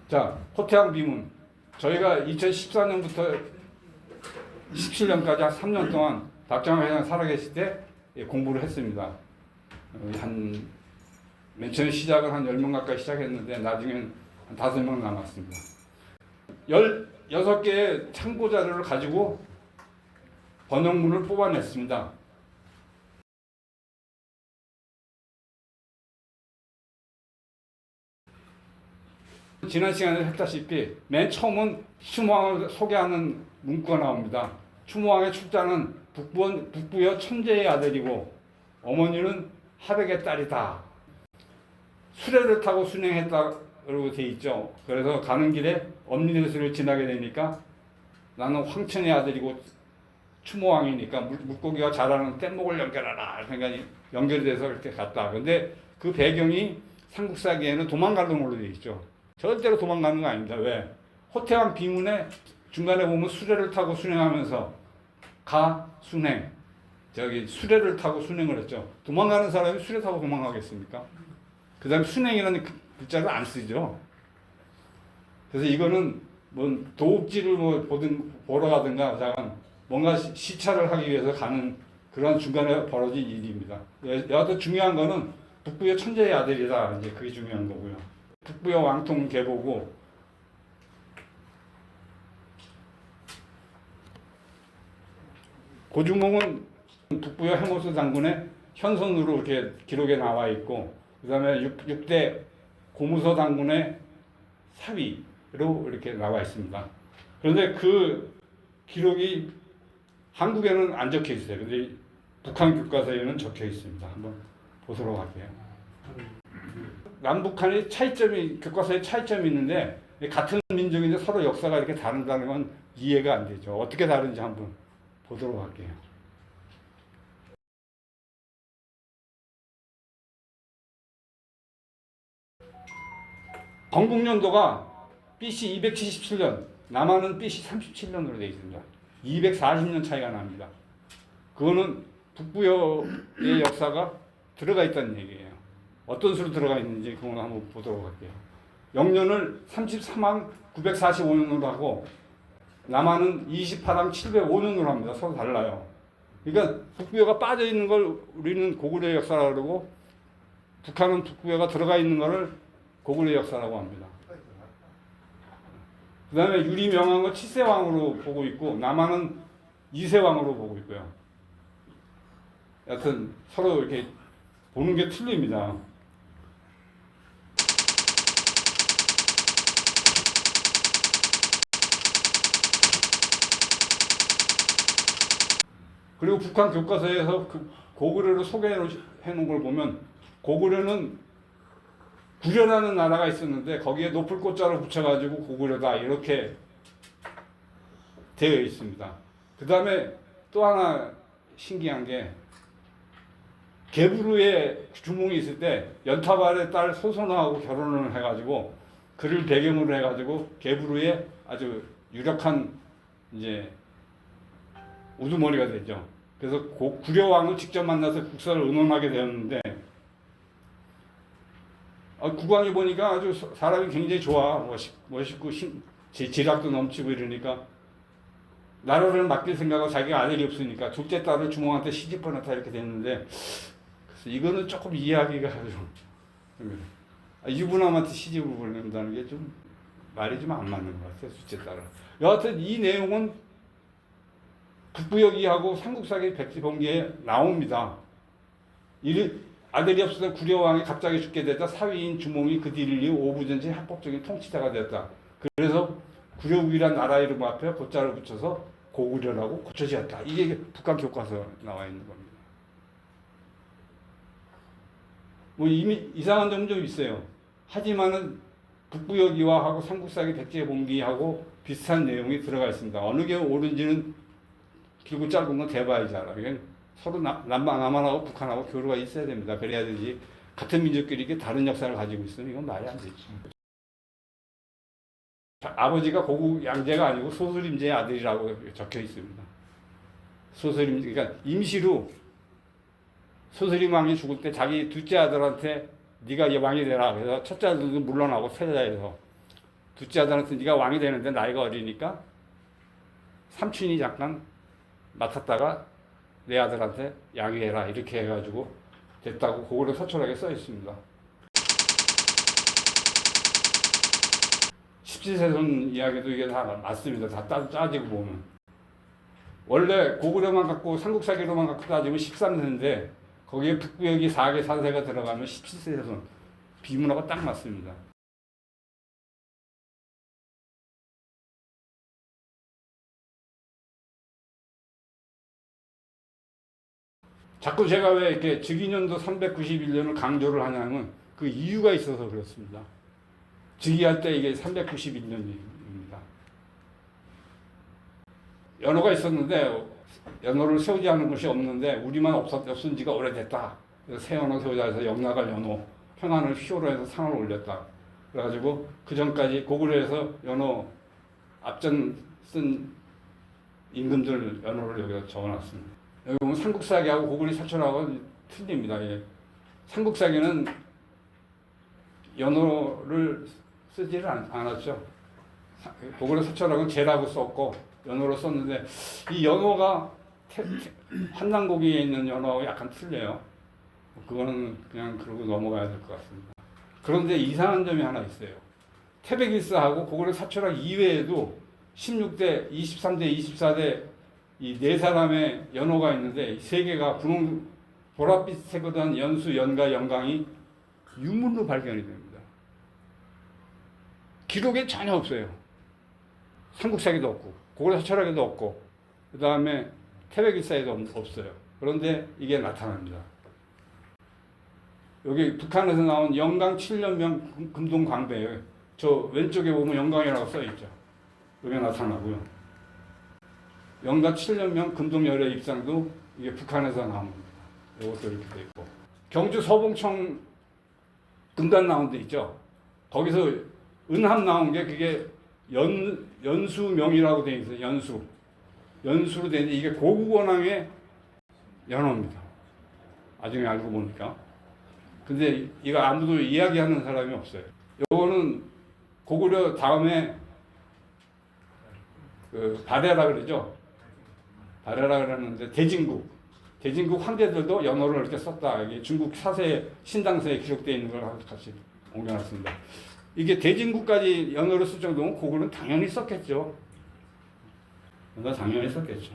자, 호태양 비문. 저희가 2014년부터 17년까지 한 3년 동안 박정환 회장 살아계실 때 공부를 했습니다. 맨 처음에 시작은 한 10명 가까이 시작했는데 나중엔 한 5명 남았습니다. 16개의 참고 자료를 가지고 번역문을 뽑아냈습니다. 지난 시간에 했다시피 맨 처음은 추모왕을 소개하는 문구가 나옵니다. 추모왕의 출자는 북부여 천재의 아들이고 어머니는 하백의 딸이다. 수레를 타고 순행했다고 돼 있죠. 그래서 가는 길에 엄니대수를 지나게 되니까 나는 황천의 아들이고 추모왕이니까 물고기가 자라는 뗏목을 연결하라 생각이 연결이 돼서 이렇게 갔다. 근데 그 배경이 삼국사기에는 도망가는 걸로 돼 있죠. 절대로 도망가는 거 아닙니다. 왜? 호태왕 비문에 중간에 보면 수레를 타고 순행하면서 가 순행 저기 수레를 타고 순행을 했죠. 도망가는 사람이 수레 타고 도망가겠습니까? 그 다음에 순행이라는 글자를 안 쓰죠. 그래서 이거는 뭐 도읍지를 뭐 보러 가든가 잠깐 뭔가 시찰을 하기 위해서 가는 그런 중간에 벌어진 일입니다. 여하튼 중요한 거는 북부의 천재의 아들이다. 이제 그게 중요한 거고요. 북부여 왕통 계보고 고주몽은 북부여 해모수 장군의 현선으로 이렇게 기록에 나와 있고 그 다음에 6대 고무서 장군의 사위로 이렇게 나와 있습니다. 그런데 그 기록이 한국에는 안 적혀 있어요. 근데 북한 교과서에는 적혀 있습니다. 한번 보도록 할게요. 남북한의 차이점이 교과서에 차이점이 있는데 같은 민족인데 서로 역사가 이렇게 다르다는 건 이해가 안 되죠. 어떻게 다른지 한번 보도록 할게요. 건국연도가 BC 277년, 남한은 BC 37년으로 되어 있습니다. 240년 차이가 납니다. 그거는 북부여의 역사가 들어가 있다는 얘기예요. 어떤 수로 들어가 있는지 그건 한번 보도록 할게요. 영년을 33항 945년으로 하고 남한은 28항 705년으로 합니다. 서로 달라요. 그러니까 북부여가 빠져 있는 걸 우리는 고구려 역사라고 그러고 북한은 북부여가 들어가 있는 것을 고구려 역사라고 합니다. 그 다음에 유리명왕은 7세왕으로 보고 있고 남한은 2세왕으로 보고 있고요. 여튼 서로 이렇게 보는 게 틀립니다. 그리고 북한 교과서에서 그 고구려를 소개해 놓은 걸 보면 고구려는 구려라는 나라가 있었는데 거기에 높을 꽃자로 붙여가지고 고구려다 이렇게 되어 있습니다. 그 다음에 또 하나 신기한 게 개부르의 주몽이 있을 때 연타발의 딸 소선화하고 결혼을 해가지고 그를 배경으로 해가지고 개부르의 아주 유력한 이제 우두머리가 되죠. 그래서 구려왕을 직접 만나서 국사를 의논하게 되었는데 국왕이 보니까 아주 사람이 굉장히 좋아. 멋있고 지략도 넘치고 이러니까 나라를 맡길 생각하고 자기가 아들이 없으니까 둘째 딸을 주몽한테 시집 보냈다 이렇게 됐는데 그래서 이거는 조금 이해하기가 좀 유부남한테 시집을 보낸다는 게 좀 말이 좀 안 맞는 것 같아요. 둘째 딸은. 여하튼 이 내용은 북부여기하고 삼국사기 백지봉기에 나옵니다. 아들이 없어서 구려왕이 갑자기 죽게 되자 사위인 주몽이 그 뒤를 이어 오부전체 합법적인 통치자가 되었다. 그래서 구려국이란 나라 이름 앞에 고자를 붙여서 고구려라고 고쳐지었다. 이게 북한 교과서에 나와 있는 겁니다. 뭐 이미 이상한 점은 좀 있어요. 하지만은 북부여기와하고 삼국사기 백제봉기하고 비슷한 내용이 들어가 있습니다. 어느 게 옳은지는 길고 짧은 건 대봐야지 알아. 서로 남한하고 북한하고 교류가 있어야 됩니다. 그래야 되지. 같은 민족끼리 이렇게 다른 역사를 가지고 있으면 이건 말이 안 되지. 아버지가 고구 양제가 아니고 소수림제의 아들이라고 적혀 있습니다. 소수림 그러니까 임시로 소수림 왕이 죽을 때 자기 둘째 아들한테 네가 왕이 되라. 그래서 첫째 아들도 물러나고 세자에서 둘째 아들한테 네가 왕이 되는데 나이가 어리니까 삼촌이 잠깐 맡았다가 내 아들한테 양위해라 이렇게 해가지고 됐다고 그거를 서철하게 써 있습니다. 십지세손 이야기도 이게 다 맞습니다. 다 따지고 보면 원래 고구려만 갖고 삼국사기로만 갖고 따지면 13세인데 거기에 북구역이 4개 4세가 들어가면 17세손 비문화가 딱 맞습니다. 자꾸 제가 왜 이렇게 즉위년도 391년을 강조를 하냐면 그 이유가 있어서 그렇습니다. 즉위할 때 이게 391년입니다. 연호가 있었는데 연호를 세우지 않은 곳이 없는데 우리만 없은 지가 오래됐다. 그래서 새 연호 세우자 해서 영락을 연호, 평안을 희호로 해서 상을 올렸다. 그래가지고 그 전까지 고구려에서 연호 앞전 쓴 임금들 연호를 여기다 적어놨습니다. 여기 보면 삼국사기하고 고구려 사철하고 틀립니다. 예. 삼국사기는 연호를 쓰지를 않았죠. 고구려 사철하고는 제라고 썼고 연호로 썼는데 이 연호가 한남고기에 있는 연호하고 약간 틀려요. 그거는 그냥 그러고 넘어가야 될 것 같습니다. 그런데 이상한 점이 하나 있어요. 태백일사하고 고구려 사철학 이외에도 16대, 23대, 24대 이 네 사람의 연호가 있는데 세 개가 분홍 보랏빛색으로 연수, 연가, 영강이 유물로 발견이 됩니다. 기록에 전혀 없어요. 삼국사기도 없고 고구려 사철학에도 없고 그 다음에 태백일사에도 없어요. 그런데 이게 나타납니다. 여기 북한에서 나온 영강 7년명 금동광배예요. 저 왼쪽에 보면 영강이라고 써있죠. 여기 나타나고요. 영강 7년명 금동열의 입상도 이게 북한에서 나옵니다. 이것도 이렇게 돼 있고 경주 서봉청 금단 나온 데 있죠. 거기서 은함 나온 게 그게 연수명이라고 되어 있어요. 연수로 되어 있는데 이게 고국원왕의 연호입니다. 나중에 알고 보니까. 근데 이거 아무도 이야기하는 사람이 없어요. 요거는 고구려 다음에 그 발해라 그러죠. 발해라 그러는데 대진국 황제들도 연호를 이렇게 썼다. 이게 중국 사세 신당서에 기록되어 있는 걸 같이 옮겨놨습니다. 이게 대진국까지 연호를 쓸 정도면 고구려는 당연히 썼겠죠. 당연히 썼겠죠.